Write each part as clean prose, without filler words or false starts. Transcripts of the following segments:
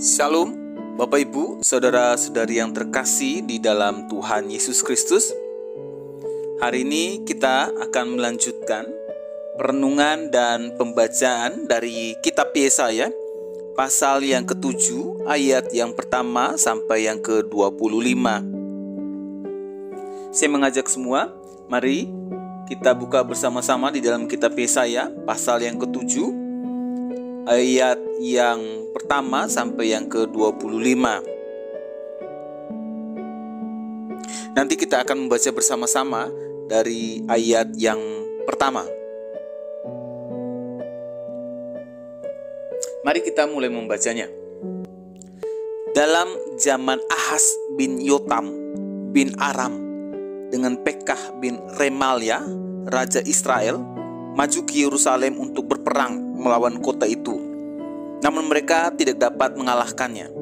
Shalom, Bapak Ibu, Saudara-saudari yang terkasih di dalam Tuhan Yesus Kristus. Hari ini kita akan melanjutkan perenungan dan pembacaan dari kitab Yesaya, pasal yang ke-7, ayat yang pertama sampai yang ke-25. Saya mengajak semua, mari kita buka bersama-sama di dalam kitab Yesaya, pasal yang ke-7, ayat yang pertama sampai yang ke-25. Nanti kita akan membaca bersama-sama dari ayat yang pertama. Mari kita mulai membacanya. Dalam zaman Ahaz bin Yotam bin Aram dengan Pekah bin Remalia, Raja Israel, maju ke Yerusalem untuk berperang melawan kota itu. Namun mereka tidak dapat mengalahkannya.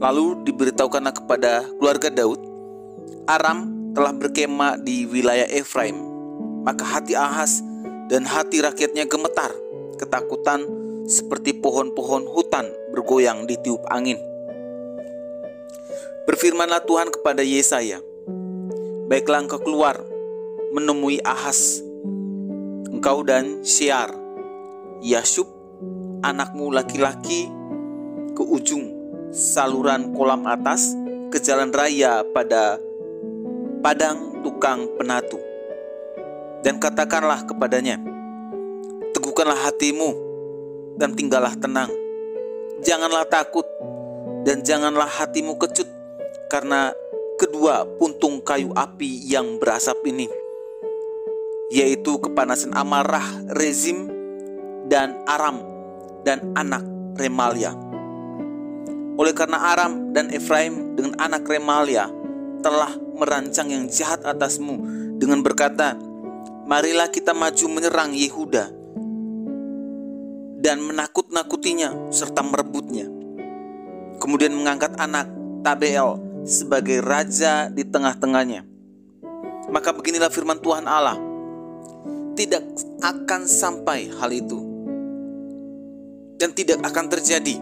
Lalu diberitahukanlah kepada keluarga Daud, Aram telah berkemah di wilayah Efraim. Maka hati Ahaz dan hati rakyatnya gemetar, ketakutan seperti pohon-pohon hutan bergoyang ditiup angin. Berfirmanlah Tuhan kepada Yesaya, baiklah engkau keluar menemui Ahaz, engkau dan Shear Yashub anakmu laki-laki, ke ujung saluran kolam atas, ke jalan raya pada padang tukang penatu. Dan katakanlah kepadanya, teguhkanlah hatimu dan tinggallah tenang. Janganlah takut dan janganlah hatimu kecut karena kedua puntung kayu api yang berasap ini, yaitu kepanasan amarah Rezim dan Aram dan anak Remalia. Oleh karena Aram dan Efraim dengan anak Remalia telah merancang yang jahat atasmu dengan berkata, marilah kita maju menyerang Yehuda dan menakut-nakutinya serta merebutnya. Kemudian mengangkat anak Tabeel sebagai raja di tengah-tengahnya. Maka beginilah firman Tuhan Allah, tidak akan sampai hal itu dan tidak akan terjadi,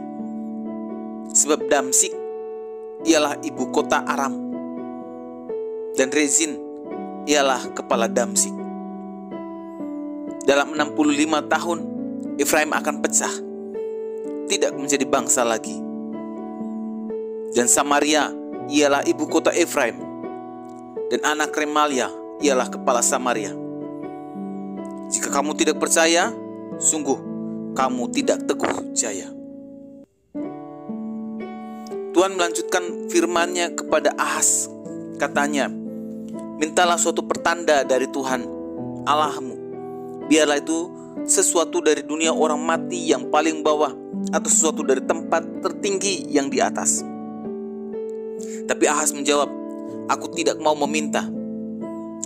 sebab Damsyik ialah ibu kota Aram dan Rezin ialah kepala Damsyik. Dalam 65 tahun Efraim akan pecah, tidak menjadi bangsa lagi, dan Samaria ialah ibu kota Efraim dan anak Remalia ialah kepala Samaria. Jika kamu tidak percaya, sungguh kamu tidak teguh jaya. Tuhan melanjutkan firman-Nya kepada Ahaz, katanya, mintalah suatu pertanda dari Tuhan Allahmu. Biarlah itu sesuatu dari dunia orang mati yang paling bawah, atau sesuatu dari tempat tertinggi yang di atas. Tapi Ahaz menjawab, aku tidak mau meminta,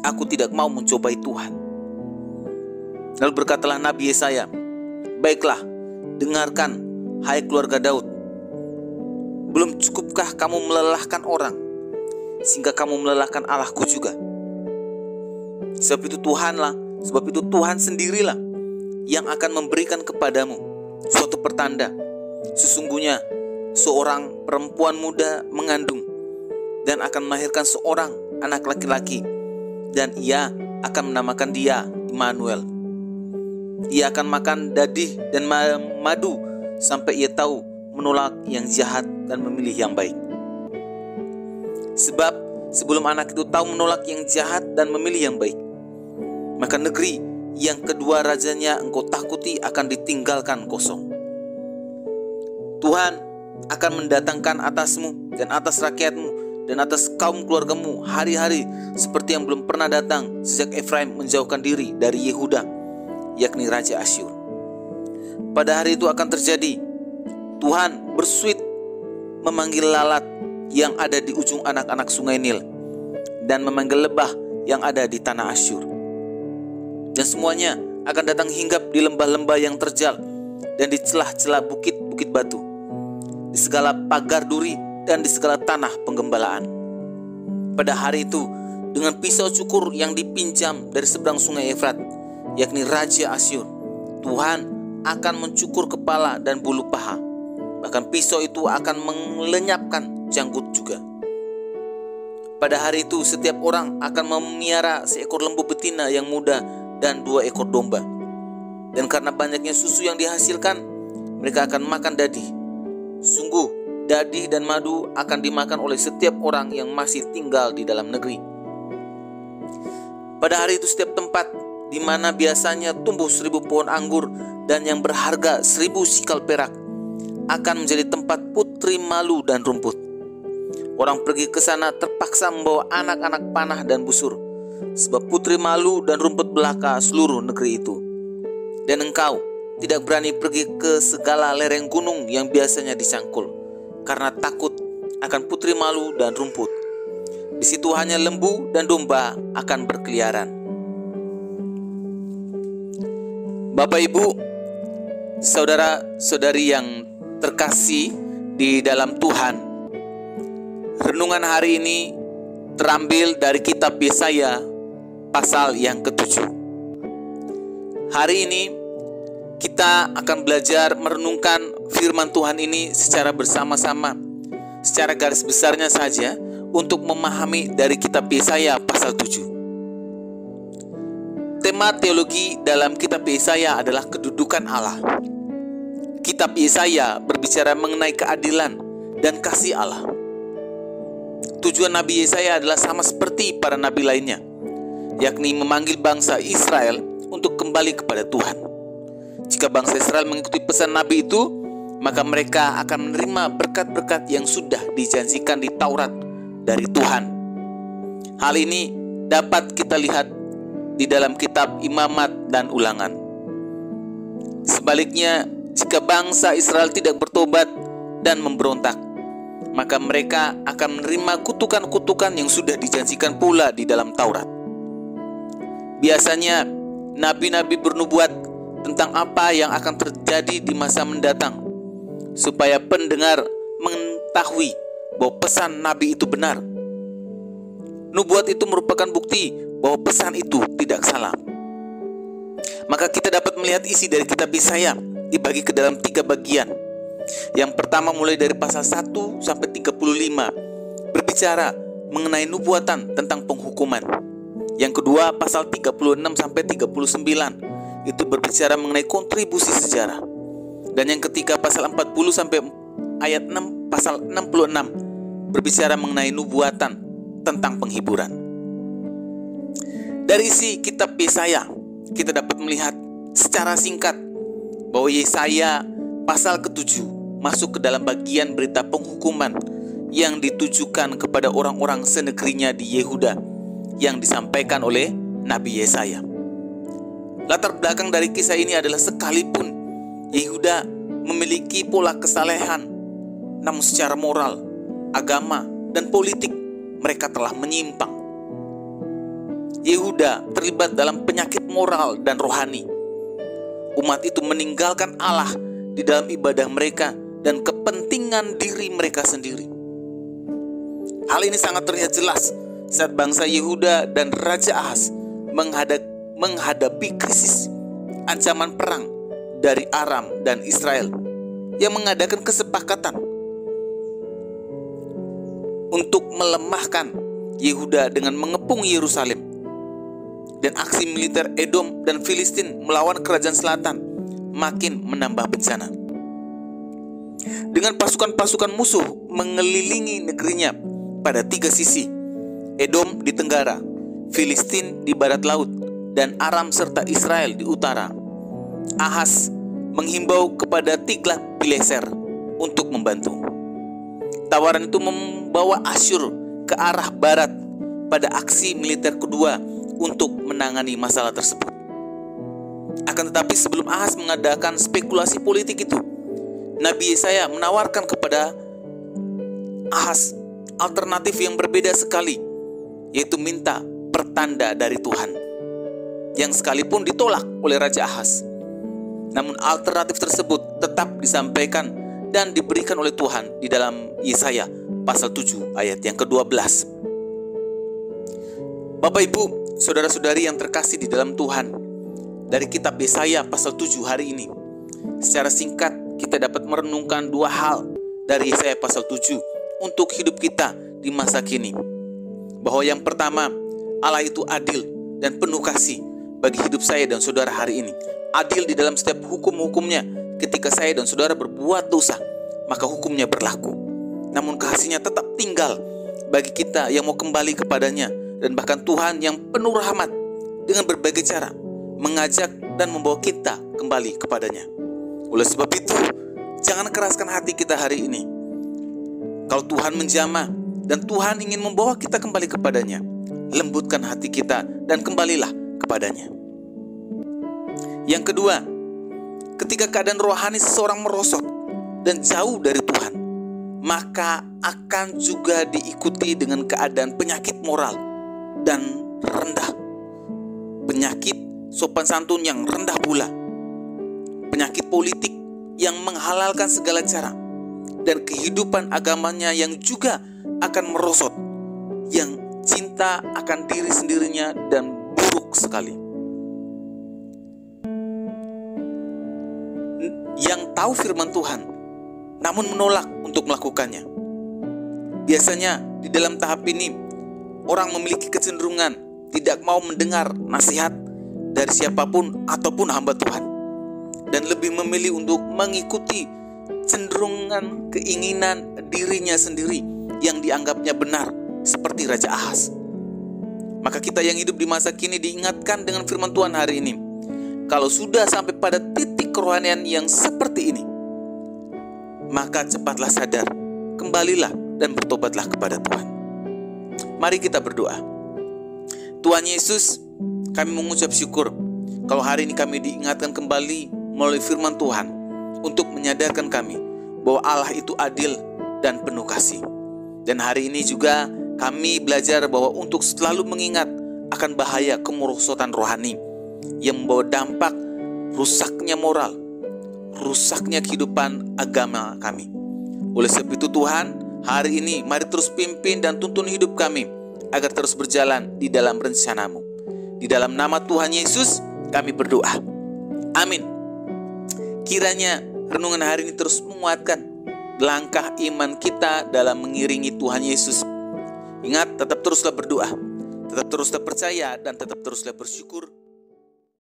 aku tidak mau mencobai Tuhan. Lalu berkatalah Nabi Yesaya, baiklah, dengarkan, hai keluarga Daud. Belum cukupkah kamu melelahkan orang, sehingga kamu melelahkan Allahku juga? Sebab itu Tuhan sendirilah yang akan memberikan kepadamu suatu pertanda. Sesungguhnya seorang perempuan muda mengandung dan akan melahirkan seorang anak laki-laki, dan ia akan menamakan dia Immanuel. Ia akan makan dadih dan madu sampai ia tahu menolak yang jahat dan memilih yang baik. Sebab sebelum anak itu tahu menolak yang jahat dan memilih yang baik, maka negeri yang kedua rajanya engkau takuti akan ditinggalkan kosong. Tuhan akan mendatangkan atasmu dan atas rakyatmu dan atas kaum keluargamu hari-hari seperti yang belum pernah datang sejak Efraim menjauhkan diri dari Yehuda, yakni Raja Asyur. Pada hari itu akan terjadi, Tuhan bersuit memanggil lalat yang ada di ujung anak-anak sungai Nil dan memanggil lebah yang ada di tanah Asyur. Dan semuanya akan datang hinggap di lembah-lembah yang terjal dan di celah-celah bukit-bukit batu, di segala pagar duri dan di segala tanah penggembalaan. Pada hari itu, dengan pisau cukur yang dipinjam dari seberang sungai Efrat, yakni Raja Asyur, Tuhan akan mencukur kepala dan bulu paha, Bahkan pisau itu akan melenyapkan janggut juga. Pada hari itu setiap orang akan memelihara seekor lembu betina yang muda dan 2 ekor domba. Dan karena banyaknya susu yang dihasilkan, mereka akan makan dadi. Sungguh, dadi dan madu akan dimakan oleh setiap orang yang masih tinggal di dalam negeri. Pada hari itu setiap tempat di mana biasanya tumbuh 1000 pohon anggur dan yang berharga 1000 sikal perak akan menjadi tempat putri malu dan rumput. Orang pergi ke sana terpaksa membawa anak-anak panah dan busur, sebab putri malu dan rumput belaka seluruh negeri itu. Dan engkau tidak berani pergi ke segala lereng gunung yang biasanya disangkul, karena takut akan putri malu dan rumput. Di situ hanya lembu dan domba akan berkeliaran. Bapak, Ibu, saudara-saudari yang terkasih di dalam Tuhan, renungan hari ini terambil dari kitab Yesaya pasal yang ke-7. Hari ini kita akan belajar merenungkan firman Tuhan ini secara bersama-sama, secara garis besarnya saja untuk memahami dari kitab Yesaya pasal 7. Tema teologi dalam kitab Yesaya adalah kedudukan Allah. Kitab Yesaya berbicara mengenai keadilan dan kasih Allah. Tujuan Nabi Yesaya adalah sama seperti para nabi lainnya, yakni memanggil bangsa Israel untuk kembali kepada Tuhan. Jika bangsa Israel mengikuti pesan Nabi itu, maka mereka akan menerima berkat-berkat yang sudah dijanjikan di Taurat dari Tuhan. Hal ini dapat kita lihat di dalam kitab Imamat dan Ulangan. Sebaliknya, jika bangsa Israel tidak bertobat dan memberontak, maka mereka akan menerima kutukan-kutukan yang sudah dijanjikan pula di dalam Taurat. Biasanya, nabi-nabi bernubuat tentang apa yang akan terjadi di masa mendatang, supaya pendengar mengetahui bahwa pesan nabi itu benar. Nubuat itu merupakan bukti bahwa pesan itu tidak salah. Maka kita dapat melihat isi dari kitab Yesaya dibagi ke dalam 3 bagian. Yang pertama mulai dari pasal 1 sampai 35 berbicara mengenai nubuatan tentang penghukuman. Yang kedua pasal 36 sampai 39 itu berbicara mengenai kontribusi sejarah. Dan yang ketiga pasal 40 sampai ayat 6 pasal 66 berbicara mengenai nubuatan tentang penghiburan. Dari isi kitab Yesaya kita dapat melihat secara singkat bahwa Yesaya pasal ke-7 masuk ke dalam bagian berita penghukuman yang ditujukan kepada orang-orang senegerinya di Yehuda yang disampaikan oleh Nabi Yesaya. Latar belakang dari kisah ini adalah sekalipun Yehuda memiliki pola kesalehan, namun secara moral, agama, dan politik mereka telah menyimpang. Yehuda terlibat dalam penyakit moral dan rohani. Umat itu meninggalkan Allah di dalam ibadah mereka dan kepentingan diri mereka sendiri. Hal ini sangat terlihat jelas saat bangsa Yehuda dan Raja Ahaz menghadapi krisis ancaman perang dari Aram dan Israel yang mengadakan kesepakatan untuk melemahkan Yehuda dengan mengepung Yerusalem. Dan aksi militer Edom dan Filistin melawan kerajaan selatan makin menambah bencana. Dengan pasukan-pasukan musuh mengelilingi negerinya pada 3 sisi, Edom di tenggara, Filistin di barat laut, dan Aram serta Israel di utara. Ahaz menghimbau kepada Tiglat-Pileser untuk membantu. Tawaran itu membawa Asyur ke arah barat pada aksi militer kedua untuk menangani masalah tersebut. Akan tetapi sebelum Ahaz mengadakan spekulasi politik itu, Nabi Yesaya menawarkan kepada Ahaz alternatif yang berbeda sekali, yaitu minta pertanda dari Tuhan, yang sekalipun ditolak oleh Raja Ahaz. Namun alternatif tersebut tetap disampaikan dan diberikan oleh Tuhan di dalam Yesaya pasal 7 ayat yang ke-12. Bapak, Ibu, saudara-saudari yang terkasih di dalam Tuhan, dari kitab Yesaya pasal 7 hari ini, secara singkat kita dapat merenungkan dua hal dari Yesaya pasal 7 untuk hidup kita di masa kini. Bahwa yang pertama, Allah itu adil dan penuh kasih bagi hidup saya dan saudara hari ini. Adil di dalam setiap hukum-hukumnya. Ketika saya dan saudara berbuat dosa, maka hukumnya berlaku. Namun kasihnya tetap tinggal bagi kita yang mau kembali kepadanya. Dan bahkan Tuhan yang penuh rahmat dengan berbagai cara mengajak dan membawa kita kembali kepadanya. Oleh sebab itu, jangan keraskan hati kita hari ini. Kalau Tuhan menjamah dan Tuhan ingin membawa kita kembali kepadanya, lembutkan hati kita dan kembalilah kepadanya. Yang kedua, ketika keadaan rohani seseorang merosot dan jauh dari Tuhan, maka akan juga diikuti dengan keadaan penyakit moral dan rendah. Penyakit sopan santun yang rendah pula. Penyakit politik yang menghalalkan segala cara. Dan kehidupan agamanya yang juga akan merosot. Yang cinta akan diri sendirinya dan buruk sekali. Yang tahu firman Tuhan, namun menolak untuk melakukannya. Biasanya di dalam tahap ini, orang memiliki kecenderungan tidak mau mendengar nasihat dari siapapun ataupun hamba Tuhan. Dan lebih memilih untuk mengikuti cenderungan keinginan dirinya sendiri yang dianggapnya benar, seperti Raja Ahas. Maka kita yang hidup di masa kini diingatkan dengan firman Tuhan hari ini. Kalau sudah sampai pada titik kerohanian yang seperti ini, maka cepatlah sadar, kembalilah dan bertobatlah kepada Tuhan. Mari kita berdoa. Tuhan Yesus, kami mengucap syukur kalau hari ini kami diingatkan kembali melalui firman Tuhan untuk menyadarkan kami bahwa Allah itu adil dan penuh kasih. Dan hari ini juga kami belajar bahwa untuk selalu mengingat akan bahaya kemerosotan rohani yang membawa dampak rusaknya moral, rusaknya kehidupan agama kami. Oleh sebab itu Tuhan, hari ini mari terus pimpin dan tuntun hidup kami agar terus berjalan di dalam rencana-Mu. Di dalam nama Tuhan Yesus kami berdoa. Amin. Kiranya renungan hari ini terus menguatkan langkah iman kita dalam mengiringi Tuhan Yesus. Ingat, tetap teruslah berdoa, tetap teruslah percaya, dan tetap teruslah bersyukur.